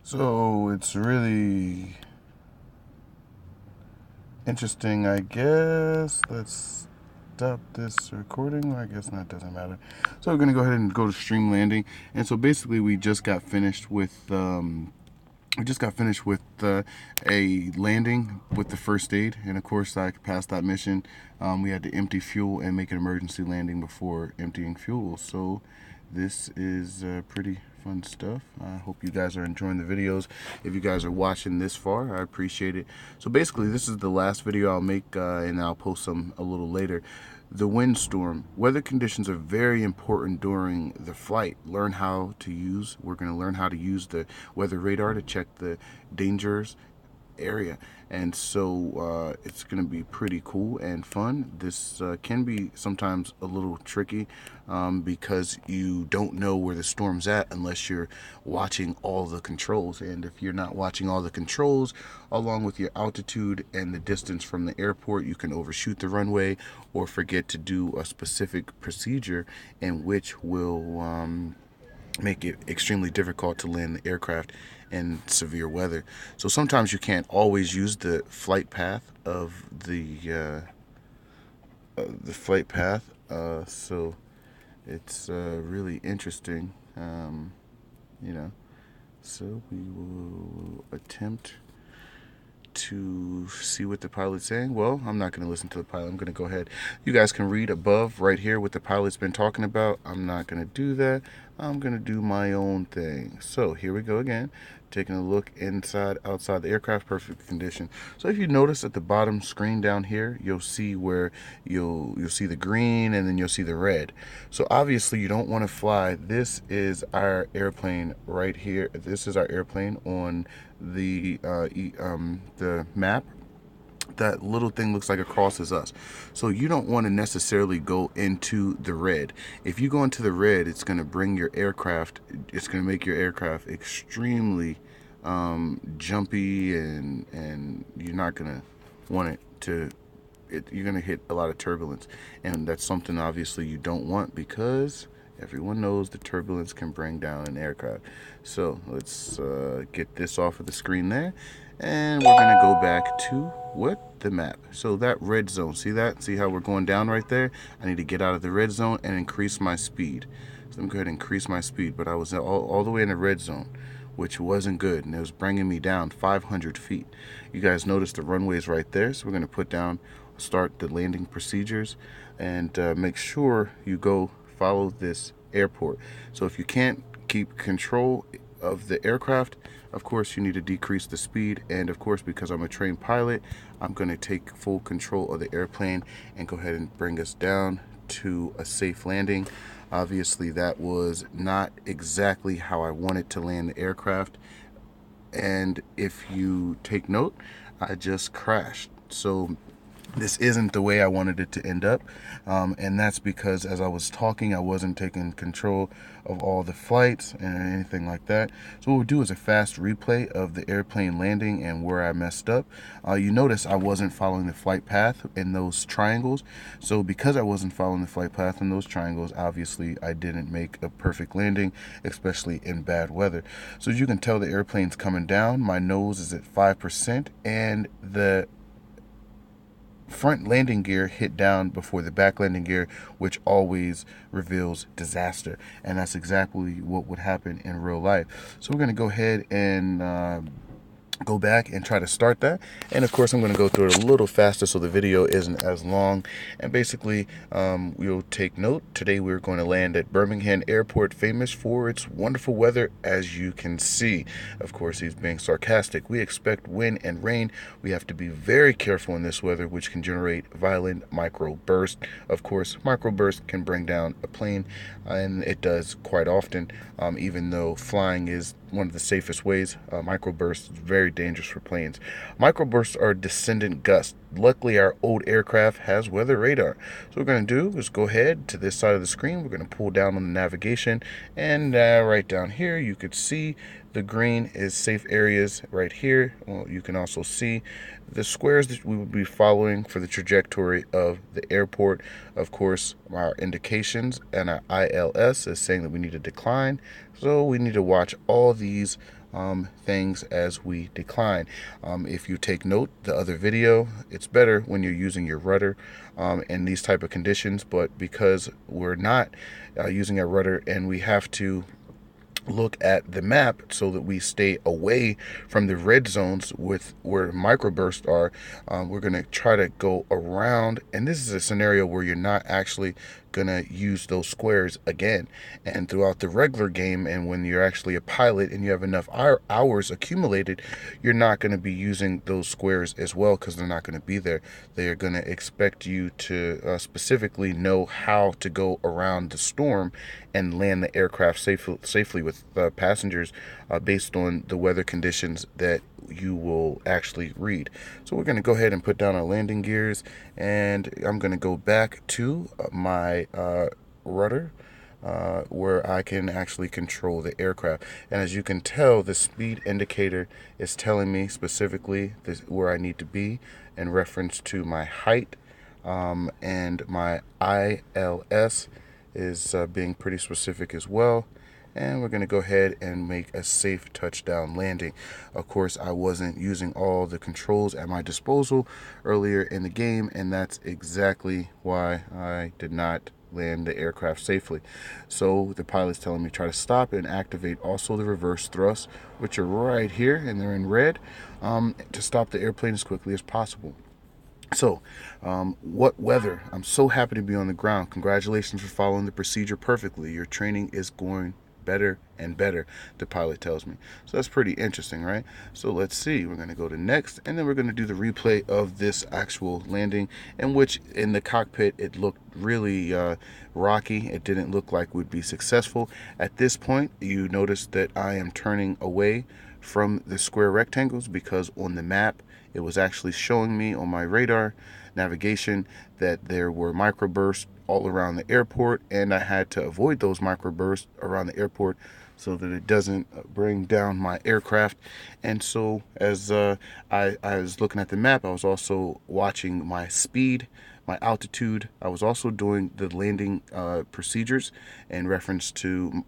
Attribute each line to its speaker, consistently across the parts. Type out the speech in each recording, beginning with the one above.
Speaker 1: So it's really interesting, I guess. Let's stop this recording. I guess not, doesn't matter. So we're gonna go ahead and go to stream landing. And so basically, we just got finished with a landing with the first aid, and of course, I passed that mission. We had to empty fuel and make an emergency landing before emptying fuel. So this is pretty fun stuff. I hope you guys are enjoying the videos. If you guys are watching this far, I appreciate it. So basically, this is the last video I'll make, and I'll post some a little later. The windstorm. Weather conditions are very important during the flight. We're going to learn how to use the weather radar to check the dangers area, and so it's going to be pretty cool and fun. This can be sometimes a little tricky because you don't know where the storm's at unless you're watching all the controls, and if you're not watching all the controls along with your altitude and the distance from the airport, you can overshoot the runway or forget to do a specific procedure, in which will make it extremely difficult to land the aircraft in severe weather. So sometimes you can't always use the flight path of the flight path. So it's really interesting, you know. So we will attempt to see what the pilot's saying. Well, I'm not going to listen to the pilot. I'm going to go ahead. You guys can read above right here what the pilot's been talking about. I'm not going to do that. I'm going to do my own thing. So here we go again. Taking a look outside the aircraft, perfect condition. So if you notice at the bottom screen down here, you'll see where you'll see the green, and then you'll see the red. So obviously you don't want to fly. This is our airplane right here. This is our airplane on the map. That little thing looks like a cross is us. So you don't want to necessarily go into the red. If you go into the red, it's going to make your aircraft extremely jumpy, and you're not going to want it to. You're going to hit a lot of turbulence, and that's something obviously you don't want, because everyone knows the turbulence can bring down an aircraft. So let's get this off of the screen there, and we're going to go back to the map. So that red zone, see that? See how we're going down right there? I need to get out of the red zone and increase my speed. So let me go ahead and increase my speed, but I was all the way in the red zone, which wasn't good, and it was bringing me down 500 feet. You guys notice the runways right there, so we're going to start the landing procedures, and make sure you go follow this airport. So if you can't keep control of the aircraft, of course you need to decrease the speed, and of course, because I'm a trained pilot, I'm going to take full control of the airplane and go ahead and bring us down to a safe landing. Obviously that was not exactly how I wanted to land the aircraft, and if you take note, I just crashed. So this isn't the way I wanted it to end up, and that's because as I was talking, I wasn't taking control of all the flights and anything like that. So what we'll do is a fast replay of the airplane landing and where I messed up. You notice I wasn't following the flight path in those triangles. So because I wasn't following the flight path in those triangles, obviously I didn't make a perfect landing, especially in bad weather. So as you can tell, the airplane's coming down. My nose is at 5%, and the front landing gear hit down before the back landing gear, which always reveals disaster. And that's exactly what would happen in real life. So we're going to go ahead and go back and try to start that, and of course I'm going to go through it a little faster so the video isn't as long. And basically, we'll take note. Today we're going to land at Birmingham Airport, famous for its wonderful weather, as you can see. Of course, he's being sarcastic. We expect wind and rain. We have to be very careful in this weather, which can generate violent microburst. Of course, microburst can bring down a plane, and it does quite often. Even though flying is one of the safest ways, microbursts is very dangerous for planes. Microbursts are descendant gusts. Luckily, our old aircraft has weather radar. So what we're going to do is go ahead to this side of the screen. We're going to pull down on the navigation, and right down here you could see the green is safe areas right here. Well, you can also see the squares that we will be following for the trajectory of the airport. Of course, our indications and our ILS is saying that we need to decline. So we need to watch all these things as we decline. If you take note, the other video, it's better when you're using your rudder in these type of conditions, but because we're not using a rudder and we have to look at the map so that we stay away from the red zones with where microbursts are, we're going to try to go around, and this is a scenario where you're not actually going to use those squares again. And throughout the regular game, and when you're actually a pilot and you have enough hours accumulated, you're not going to be using those squares as well, because they're not going to be there. They are going to expect you to specifically know how to go around the storm and land the aircraft safely with passengers based on the weather conditions that you will actually read. So we're going to go ahead and put down our landing gears, and I'm going to go back to my rudder where I can actually control the aircraft. And as you can tell, the speed indicator is telling me specifically where I need to be in reference to my height, and my ILS is being pretty specific as well. And we're going to go ahead and make a safe touchdown landing. Of course, I wasn't using all the controls at my disposal earlier in the game, and that's exactly why I did not land the aircraft safely. So the pilot's telling me try to stop and activate also the reverse thrust, which are right here, and they're in red, to stop the airplane as quickly as possible. So, what weather? I'm so happy to be on the ground. Congratulations for following the procedure perfectly. Your training is going better and better, the pilot tells me. So that's pretty interesting, right? So let's see. We're going to go to next, and then we're going to do the replay of this actual landing, in which in the cockpit it looked really rocky. It didn't look like we'd be successful. At this point, you notice that I am turning away from the square rectangles because on the map it was actually showing me on my radar navigation that there were microbursts all around the airport, and I had to avoid those microbursts around the airport so that it doesn't bring down my aircraft. And so as I was looking at the map, I was also watching my speed, my altitude. I was also doing the landing procedures in reference to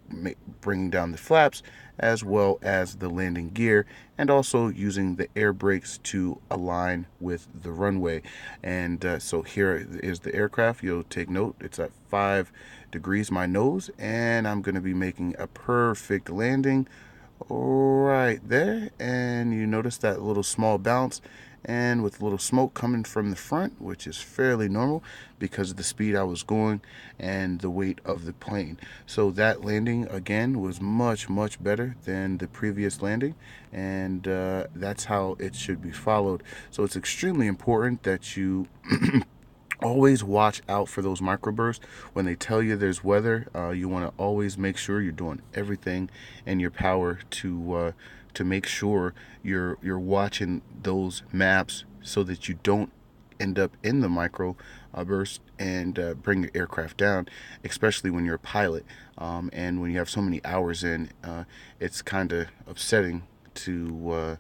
Speaker 1: bringing down the flaps, as well as the landing gear, and also using the air brakes to align with the runway. And so here is the aircraft. You'll take note, it's at 5 degrees my nose, and I'm going to be making a perfect landing right there. And you notice that little small bounce, and with a little smoke coming from the front, which is fairly normal because of the speed I was going and the weight of the plane. So that landing again was much better than the previous landing, and that's how it should be followed. So it's extremely important that you always watch out for those microbursts. When they tell you there's weather, you want to always make sure you're doing everything in your power to make sure you're watching those maps so that you don't end up in the micro burst and bring your aircraft down, especially when you're a pilot, and when you have so many hours in. It's kind of upsetting to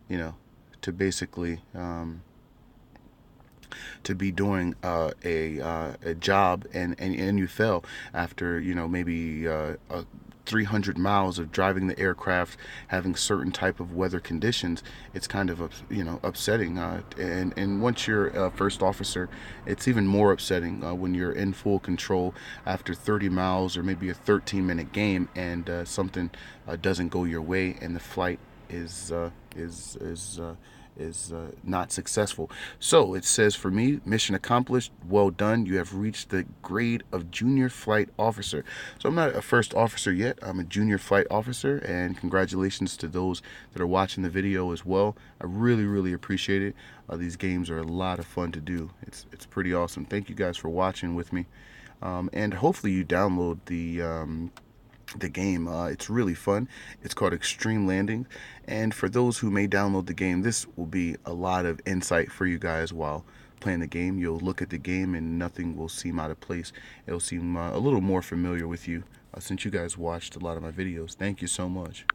Speaker 1: to basically to be doing a job and you fail after maybe 300 miles of driving the aircraft, having certain type of weather conditions. It's kind of upsetting, and once you're a first officer, it's even more upsetting when you're in full control after 30 miles or maybe a 13-minute game, and something doesn't go your way and the flight is not successful. So it says for me, mission accomplished, well done, you have reached the grade of junior flight officer. So I'm not a first officer yet, I'm a junior flight officer, and congratulations to those that are watching the video as well. I really appreciate it. These games are a lot of fun to do. It's pretty awesome. Thank you guys for watching with me, and hopefully you download the game. It's really fun. It's called Extreme Landing, and for those who may download the game, this will be a lot of insight for you guys while playing the game. You'll look at the game and nothing will seem out of place. It'll seem a little more familiar with you since you guys watched a lot of my videos. Thank you so much.